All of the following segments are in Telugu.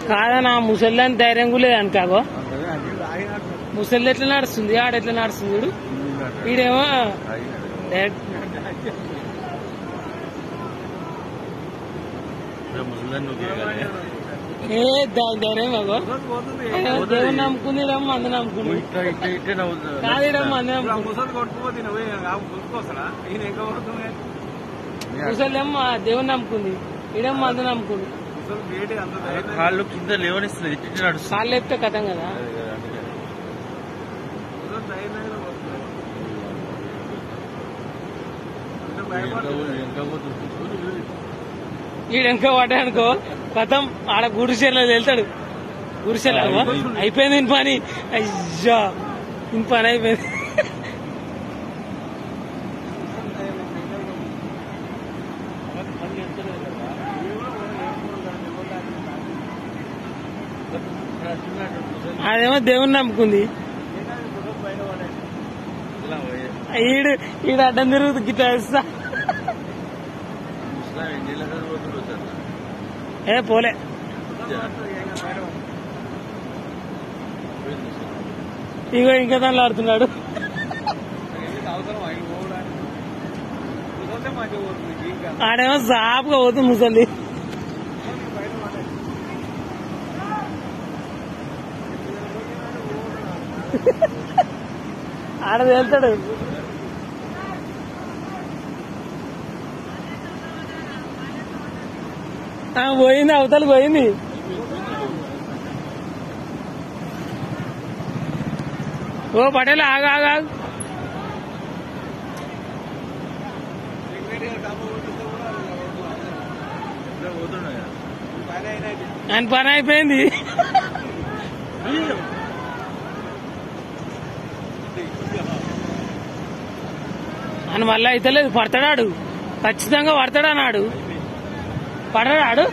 కాదనా ముసలిదాని ధైర్యం కూడా లేదు అనుకాగో ముసలి ఎట్లా నడుస్తుంది ఆడెట్లా నడుస్తుంది చూడు వీడేమో ఏ దాని ధైర్యం కాగో దేవుని నమ్ముకుంది మంది నమ్ముకుంది కాదు మంది ముసలిదేమో దేవుని నమ్ముకుంది ఈడేమో మంది నమ్ముకుంది కాళ్ళు కింద లేవనిస్తుంది కాళ్ళు లేపితే కథం కదా ఈడెంక పడ్డానుకో కథం ఆడ గుడిసెల్లో వెళ్తాడు గుడిసెల అయిపోయింది ఇన్ పని అయ్యా ఇన్ పని అయిపోయింది అదేమో దేవుని నమ్ముకుంది ఈడు అడ్డం తిరుగుతుంది గిట్లా వేస్తా ఏ పోలే ఇగో ఇంకా దానిలో ఆడుతున్నాడు ఆడేమో సాపుగా పోతుంది ముసలి ఆడ వెళ్తాడు పోయింది అవతలకు పోయింది ఓ పటేల్ ఆగా ఆయన పని అయిపోయింది అని మళ్ళీ అయితే లేదు పడతాడాడు ఖచ్చితంగా పడతాడు అన్నాడు పడరాడు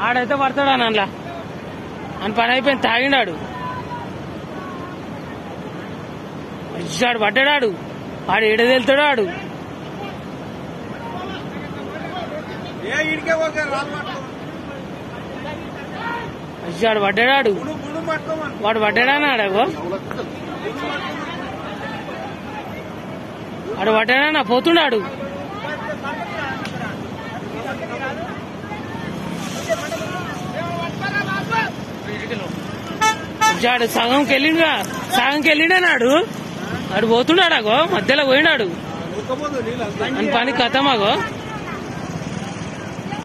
ఆడైతే పడతాడు అని అందులో అని పని అయిపోయింది తాగిండాడు వచ్చాడు పడ్డాడు ఆడు ఎడదెళ్తాడు ఆడు వచ్చాడు పడ్డాడు వాడు పడ్డాడా అన్నాడు వాడు పడ్డాడా పోతున్నాడు సగంకి వెళ్ళినాడు ఆడు పోతున్నాడాగో మధ్యలో పోయినాడు అని పని కథమాగో